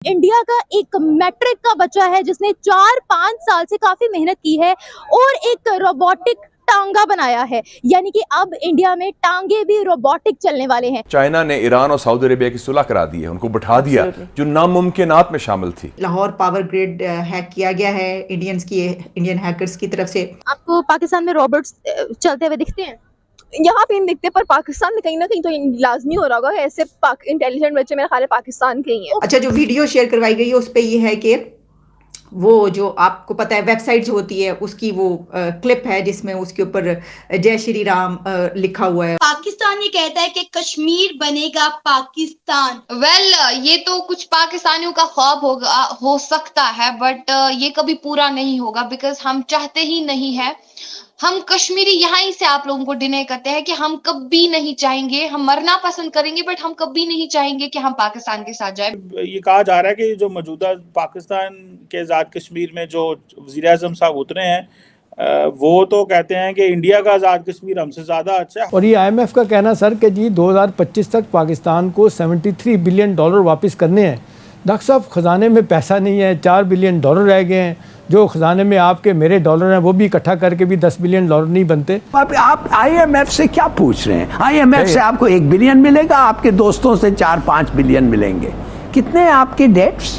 India का एक matric का बच्चा है जिसने 4-5 साल से काफी मेहनत की है और एक रोबोटिक टांगा बनाया है, यानी कि अब इंडिया में टांगे भी रोबोटिक चलने वाले हैं। चाइना ने ईरान और सऊदी अरेबिया की सुलह करा दी है, उनको बिठा दिया जो नामुमकिनात में शामिल थी। लाहौर पावर ग्रिड हैक किया गया है इंडियन हैकर्स की तरफ से। आपको पाकिस्तान में रोबोट्स चलते हुए दिखते हैं? यहाँ पे नहीं दिखते, पर पाकिस्तान में कहीं ना कहीं तो लाजमी हो रहा होगा। ऐसे इंटेलिजेंट बच्चे मेरे ख्याल है पाकिस्तान के ही हैं। अच्छा, जो वीडियो शेयर करवाई गई है उस पे ये है कि वो जो आपको पता है वेबसाइट जो होती है उसकी वो क्लिप है जिसमें उसके ऊपर जय श्री राम लिखा हुआ है। पाकिस्तान ये कहता है कि कश्मीर बनेगा पाकिस्तान। ये तो कुछ पाकिस्तानियों का ख्वाब हो सकता है, बट ये कभी पूरा नहीं होगा, बिकॉज हम चाहते ही नहीं है। हम कश्मीरी यहाँ ही से आप लोगों को डिनाई करते हैं कि हम कभी नहीं चाहेंगे, हम मरना पसंद करेंगे बट हम कभी नहीं चाहेंगे कि हम पाकिस्तान के साथ जाए। ये कहा जा रहा है कि जो मौजूदा पाकिस्तान के आज़ाद कश्मीर में जो वज़ीर आज़म साहब उतरे हैं वो तो कहते हैं कि इंडिया का आज़ाद कश्मीर हमसे ज़्यादा अच्छा है। और ये IMF का कहना सर कि जी 2025 तक पाकिस्तान को $73 बिलियन वापस करने हैं। डॉक्टर साहब खजाने में पैसा नहीं है, $4 बिलियन रह गए हैं। जो खजाने में आपके मेरे डॉलर हैं वो भी इकट्ठा करके भी $10 बिलियन नहीं बनते। आप IMF से क्या पूछ रहे हैं? IMF से आपको 1 बिलियन मिलेगा, आपके दोस्तों से 4-5 बिलियन मिलेंगे। कितने हैं आपके डेट्स?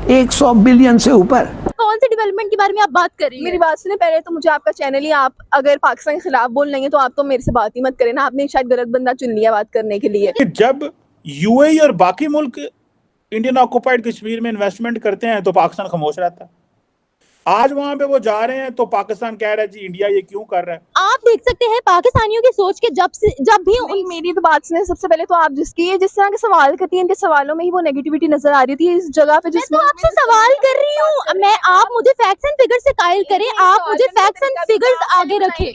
100 बिलियन से ऊपर। कौन सी डेवलपमेंट के बारे में आप बात कर रही हैं? मेरी बात सुने, पहले तो मुझे आपका चैनल ही, आप अगर पाकिस्तान के खिलाफ बोल रही हैं तो आप तो मेरे से बात ही मत करें ना। आपने शायद गलत बंदा चुन लिया बात करने के लिए। जब UAE और बाकी मुल्क इंडियन ऑक्युपाइड कश्मीर में इन्वेस्टमेंट करते हैं तो पाकिस्तान खामोश रहता है। आज वहां पे वो जा रहे हैं तो पाकिस्तान कह रहा है जी इंडिया ये क्यों कर रहा है। आप देख सकते हैं पाकिस्तानियों की सोच के जब भी मेरी तो बात सुने, सबसे पहले तो आप जिस तरह के सवाल करती हैं, इनके सवालों में ही वो नेगेटिविटी नजर आ रही थी इस जगह पे। मैं तो आपसे सवाल कर रही हूँ, आप मुझे फैक्ट्स एंड फिगर्स से कायल करें, आप मुझे फैक्ट्स एंड फिगर्स आगे रखें।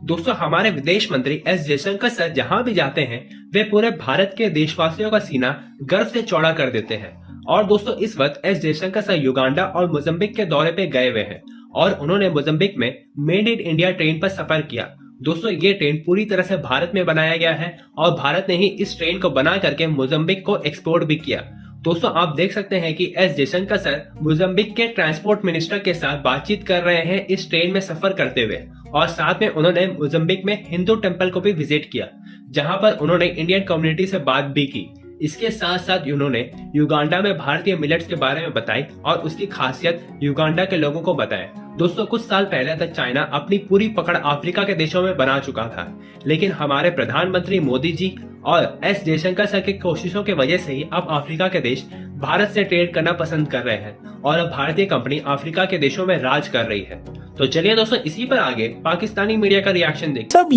दोस्तों, हमारे विदेश मंत्री एस जयशंकर सर जहां भी जाते हैं वे पूरे भारत के देशवासियों का सीना गर्व से चौड़ा कर देते हैं। और दोस्तों, इस वक्त एस जयशंकर सर युगांडा और मोजाम्बिक के दौरे पे गए हुए हैं और उन्होंने मोजाम्बिक में मेड इन इंडिया ट्रेन पर सफर किया। दोस्तों, ये ट्रेन पूरी तरह से भारत में बनाया गया है और भारत ने ही इस ट्रेन को बना करके मोजाम्बिक को एक्सपोर्ट भी किया। दोस्तों, आप देख सकते हैं कि एस जयशंकर सर मोजाम्बिक के ट्रांसपोर्ट मिनिस्टर के साथ बातचीत कर रहे हैं इस ट्रेन में सफर करते हुए, और साथ में उन्होंने मोजाम्बिक में हिंदू टेम्पल को भी विजिट किया जहां पर उन्होंने इंडियन कम्युनिटी से बात भी की। इसके साथ साथ उन्होंने युगांडा में भारतीय मिलेट्स के बारे में बताई और उसकी खासियत युगांडा के लोगों को बताया। दोस्तों, कुछ साल पहले तक चाइना अपनी पूरी पकड़ अफ्रीका के देशों में बना चुका था, लेकिन हमारे प्रधानमंत्री मोदी जी और एस जयशंकर सर की कोशिशों की वजह से ही अब अफ्रीका के देश भारत से ट्रेड करना पसंद कर रहे हैं और अब भारतीय कंपनी अफ्रीका के देशों में राज कर रही है। तो चलिए दोस्तों, इसी पर आगे पाकिस्तानी मीडिया का रिएक्शन देखते हैं। सब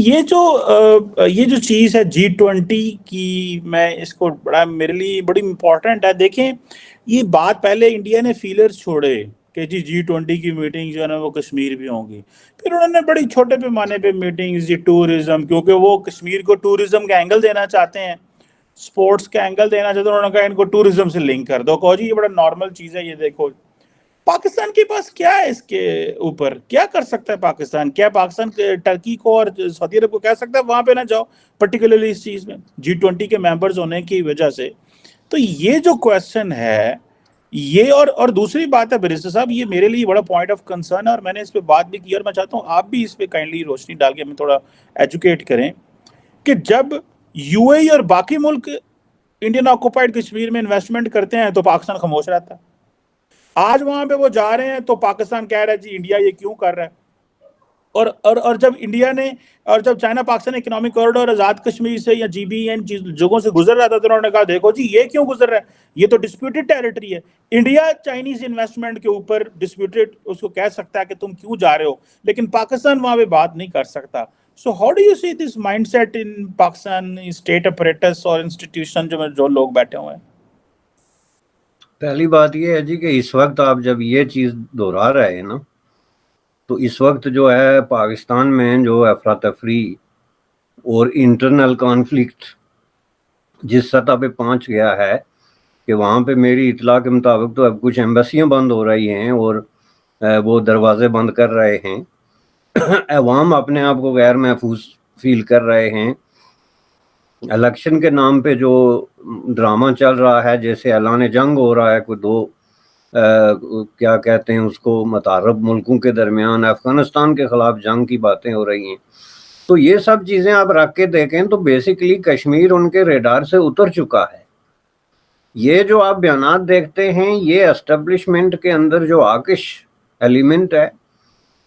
ये जो चीज है G20 की, मैं इसको मेरे लिए बड़ी इंपॉर्टेंट है। देखें, ये बात पहले इंडिया ने फीलर्स छोड़े कि जी G20 की मीटिंग जो है ना वो कश्मीर भी होंगी, फिर उन्होंने बड़ी छोटे पैमाने पे मीटिंग्स, जी टूरिज्म, क्योंकि वो कश्मीर को टूरिज्म का एंगल देना चाहते हैं, स्पोर्ट्स का एंगल देना चाहते हैं। उन्होंने कहा इनको टूरिज्म से लिंक कर दो। कहो जी ये बड़ा नॉर्मल चीज है। ये देखो पाकिस्तान के पास क्या है, इसके ऊपर क्या कर सकता है पाकिस्तान? क्या पाकिस्तान टर्की को और सऊदी अरब को कह सकता है वहां पे ना जाओ, पर्टिकुलरली इस चीज में G20 के मेंबर्स होने की वजह से? तो ये जो क्वेश्चन है ये, और दूसरी बात है बैरिस्टर साहब, ये मेरे लिए बड़ा पॉइंट ऑफ कंसर्न है और मैंने इस पे बात भी की और मैं चाहता हूँ आप भी इस पे काइंडली रोशनी डाल के हमें थोड़ा एजुकेट करें कि जब UAE और बाकी मुल्क इंडियन ऑक्युपाइड कश्मीर में इन्वेस्टमेंट करते हैं तो पाकिस्तान खामोश रहता है। आज वहां पे वो जा रहे हैं तो पाकिस्तान कह रहा है जी इंडिया ये क्यों कर रहा है। और जब चाइना पाकिस्तान इकोनॉमिक कॉरिडोर आजाद कश्मीर से या GBN जगहों से गुजर रहा था तो उन्होंने कहा देखो जी ये क्यों गुजर रहा है, ये तो डिस्प्यूटेड टेरिटरी है। इंडिया चाइनीज इन्वेस्टमेंट के ऊपर डिस्प्यूटेड उसको कह सकता है कि तुम क्यों जा रहे हो, लेकिन पाकिस्तान वहां पे बात नहीं कर सकता। So how do you see this mindset in Pakistan state apparatus और इंस्टीट्यूशन जो लोग बैठे हुए हैं? पहली बात ये है जी कि इस वक्त आप जब ये चीज़ दोहरा रहे हैं ना, तो इस वक्त जो है पाकिस्तान में जो अफरा तफरी और इंटरनल कॉन्फ्लिक्ट जिस सतह पे पहुंच गया है कि वहाँ पे मेरी इतला के मुताबिक तो अब कुछ एम्बेसियाँ बंद हो रही हैं और वो दरवाजे बंद कर रहे हैं عوام اپنے آپ کو غیر محفوظ فیل کر رہے ہیں. الیکشن کے نام پہ جو ڈرامہ چل رہا ہے، جیسے اعلان جنگ ہو رہا ہے کوئی دو کیا کہتے ہیں اس کو، متعارف ملکوں کے درمیان افغانستان کے خلاف جنگ کی باتیں ہو رہی ہیں. تو یہ سب چیزیں آپ رکھ کے دیکھیں تو بیسیکلی کشمیر ان کے ریڈار سے اتر چکا ہے. یہ جو آپ بیانات دیکھتے ہیں یہ اسٹیبلشمنٹ کے اندر جو آکش ایلیمنٹ ہے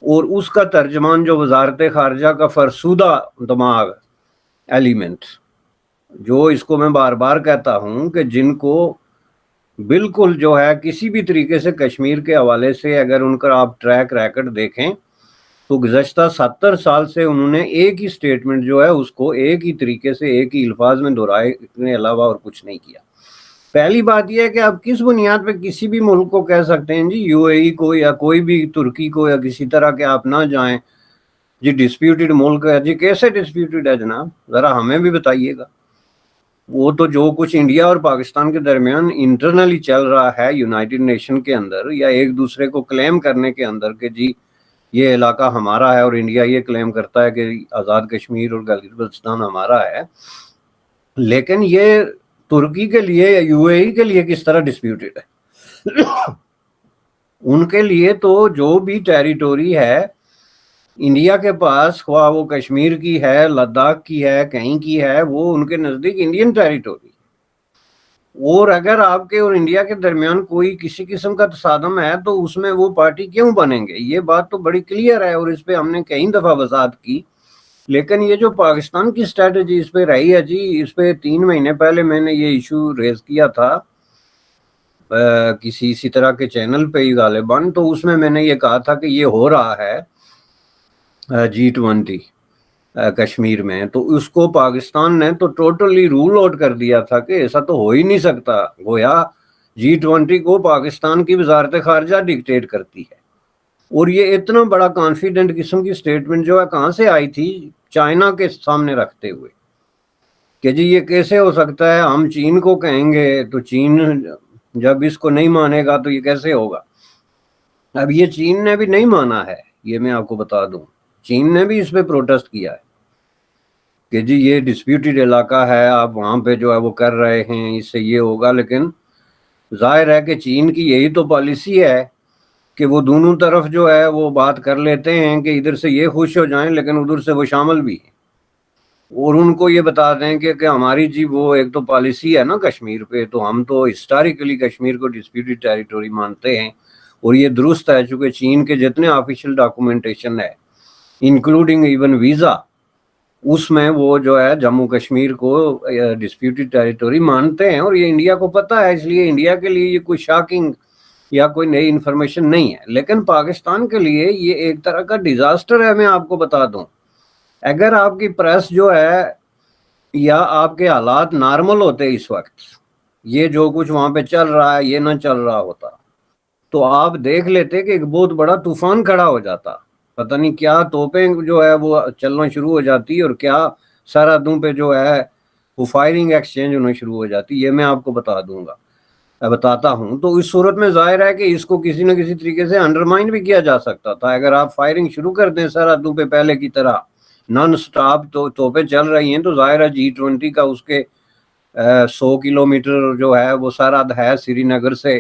اور اس کا ترجمان جو وزارت خارجہ کا فرسودہ دماغ ایلیمنٹ، جو اس کو میں بار بار کہتا ہوں کہ جن کو بالکل جو ہے کسی بھی طریقے سے کشمیر کے حوالے سے اگر ان کا آپ ٹریک ریکارڈ دیکھیں تو گزشتہ 70 سال سے انہوں نے ایک ہی سٹیٹمنٹ جو ہے اس کو ایک ہی طریقے سے ایک ہی الفاظ میں دہرائے، اتنے علاوہ اور کچھ نہیں کیا. پہلی بات یہ ہے کہ آپ کس بنیاد پہ کسی بھی ملک کو کہہ سکتے ہیں جی یو اے ای کو یا کوئی بھی ترکی کو یا کسی طرح کے آپ نہ جائیں جی ڈسپیوٹڈ ملک ہے. جی کیسے ڈسپیوٹڈ ہے جناب، ذرا ہمیں بھی بتائیے گا. وہ تو جو کچھ انڈیا اور پاکستان کے درمیان انٹرنلی چل رہا ہے یونائٹڈ نیشن کے اندر، یا ایک دوسرے کو کلیم کرنے کے اندر کہ جی یہ علاقہ ہمارا ہے، اور انڈیا یہ کلیم کرتا ہے کہ آزاد کشمیر اور گلگت بلتستان ہمارا ہے، لیکن یہ ترکی کے لیے یا یو اے ای کے لیے کس طرح ڈسپیوٹڈ ہے؟ ان کے لیے تو جو بھی ٹیریٹوری ہے انڈیا کے پاس، خواہ وہ کشمیر کی ہے، لداخ کی ہے، کہیں کی ہے، وہ ان کے نزدیک انڈین ٹیریٹوری. اور اگر آپ کے اور انڈیا کے درمیان کوئی کسی قسم کا تصادم ہے تو اس میں وہ پارٹی کیوں بنیں گے؟ یہ بات تو بڑی کلیئر ہے اور اس پہ ہم نے کئی دفعہ وضاحت کی. لیکن یہ جو پاکستان کی اسٹریٹجی اس پہ رہی ہے جی، اس پہ 3 مہینے پہلے میں نے یہ ایشو ریز کیا تھا کسی اسی طرح کے چینل پہ ہی غالباً، تو اس میں نے یہ کہا تھا کہ یہ ہو رہا ہے G20 کشمیر میں، تو اس کو پاکستان نے تو ٹوٹلی رول آؤٹ کر دیا تھا کہ ایسا تو ہو ہی نہیں سکتا. گویا G20 کو پاکستان کی وزارت خارجہ ڈکٹیٹ کرتی ہے. اور یہ اتنا بڑا کانفیڈنٹ قسم کی سٹیٹمنٹ جو ہے کہاں سے آئی تھی؟ چائنا کے سامنے رکھتے ہوئے کہ جی یہ کیسے ہو سکتا ہے، ہم چین کو کہیں گے تو چین جب اس کو نہیں مانے گا تو یہ کیسے ہوگا. اب یہ چین نے بھی نہیں مانا ہے، یہ میں آپ کو بتا دوں. چین نے بھی اس پہ پروٹیسٹ کیا ہے کہ جی یہ ڈسپیوٹڈ علاقہ ہے، آپ وہاں پہ جو ہے وہ کر رہے ہیں، اس سے یہ ہوگا. لیکن ظاہر ہے کہ چین کی یہی تو پالیسی ہے کہ وہ دونوں طرف جو ہے وہ بات کر لیتے ہیں کہ ادھر سے یہ خوش ہو جائیں لیکن ادھر سے وہ شامل بھی ہیں، اور ان کو یہ بتا دیں کہ ہماری جی وہ ایک تو پالیسی ہے نا کشمیر پہ، تو ہم تو ہسٹوریکلی کشمیر کو ڈسپیوٹڈ ٹیریٹوری مانتے ہیں. اور یہ درست ہے چونکہ چین کے جتنے آفیشیل ڈاکومنٹیشن ہے انکلوڈنگ ایون ویزا، اس میں وہ جو ہے جموں کشمیر کو ڈسپیوٹڈ ٹیریٹوری مانتے ہیں. اور یہ انڈیا کو پتہ ہے، اس لیے انڈیا کے لیے یہ کوئی شاکنگ یا کوئی نئی انفارمیشن نہیں ہے. لیکن پاکستان کے لیے یہ ایک طرح کا ڈیزاسٹر ہے. میں آپ کو بتا دوں، اگر آپ کی پریس جو ہے یا آپ کے حالات نارمل ہوتے اس وقت، یہ جو کچھ وہاں پہ چل رہا ہے یہ نہ چل رہا ہوتا، تو آپ دیکھ لیتے کہ ایک بہت بڑا طوفان کھڑا ہو جاتا. پتہ نہیں کیا توپیں جو ہے وہ چلنا شروع ہو جاتی اور کیا سرحدوں پہ جو ہے وہ فائرنگ ایکسچینج ہونا شروع ہو جاتی. یہ میں آپ کو بتاتا ہوں. تو اس صورت میں ظاہر ہے کہ اس کو کسی نہ کسی طریقے سے انڈرمائن بھی کیا جا سکتا تھا. اگر آپ فائرنگ شروع کر دیں سرحدوں پہ پہلے کی طرح نان سٹاپ تو توپیں چل رہی ہیں، تو ظاہر ہے G20 کا اس کے 100 کلومیٹر جو ہے وہ سرحد ہے سری نگر سے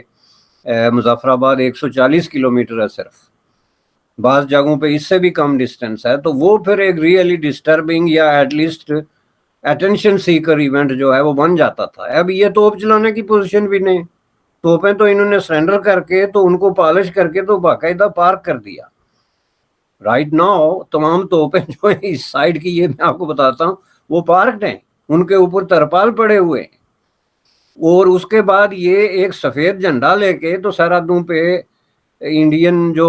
مظفر آباد 140 کلومیٹر ہے صرف، بعض جگہوں پہ اس سے بھی کم ڈسٹینس ہے. تو وہ پھر ایک ریئلی ڈسٹربنگ یا at least attention seeker event جو ہے وہ بن جاتا تھا. اب یہ توپ چلانے کی پوزیشن بھی نہیں، توپیں تو انہوں نے سرنڈر کر کے تو ان کو پالش کر کے تو باقاعدہ پارک کر دیا. رائٹ ناؤ تمام توپیں جو ہیں اس سائڈ کی، یہ میں آپ کو بتاتا ہوں، وہ پارکڈ ہیں، ان کے اوپر ترپال پڑے ہوئے ہیں. اور اس کے بعد یہ ایک سفید جھنڈا لے کے تو سرحدوں پہ انڈین جو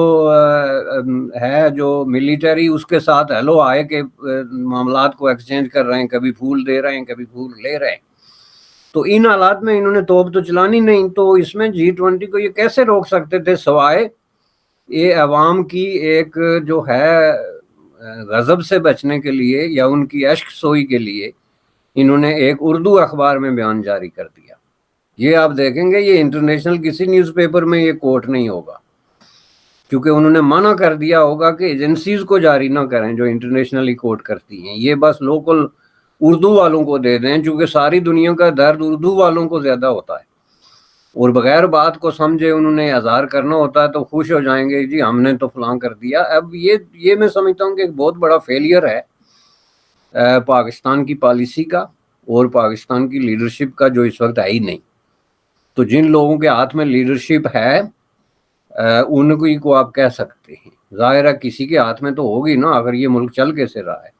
ہے جو ملیٹری اس کے ساتھ ہیلو آئے کے معاملات کو ایکسچینج کر رہے ہیں، کبھی پھول دے رہے ہیں کبھی پھول لے رہے ہیں. تو ان حالات میں انہوں نے توپ تو چلانی نہیں. تو اس میں G20 کو یہ کیسے روک سکتے تھے سوائے یہ عوام کی ایک جو ہے غضب سے بچنے کے لیے یا ان کی اشک سوئی کے لیے انہوں نے ایک اردو اخبار میں بیان جاری کر دیا. یہ آپ دیکھیں گے یہ انٹرنیشنل کسی نیوز پیپر میں یہ کوٹ نہیں ہوگا. کیونکہ انہوں نے منع کر دیا ہوگا کہ ایجنسیز کو جاری نہ کریں جو انٹرنیشنلی کوٹ کرتی ہیں، یہ بس لوکل اردو والوں کو دے دیں، چونکہ ساری دنیا کا درد اردو والوں کو زیادہ ہوتا ہے، اور بغیر بات کو سمجھے انہوں نے اظہار کرنا ہوتا ہے تو خوش ہو جائیں گے جی ہم نے تو فلاں کر دیا۔ اب یہ میں سمجھتا ہوں کہ ایک بہت بڑا فیلئر ہے پاکستان کی پالیسی کا اور پاکستان کی لیڈرشپ کا، جو اس وقت ہے ہی نہیں۔ تو جن لوگوں کے ہاتھ میں لیڈرشپ ہے ان کو آپ کہہ سکتے ہیں، ظاہر ہے کسی کے ہاتھ میں تو ہوگی نا، اگر یہ ملک چل کیسے رہا ہے۔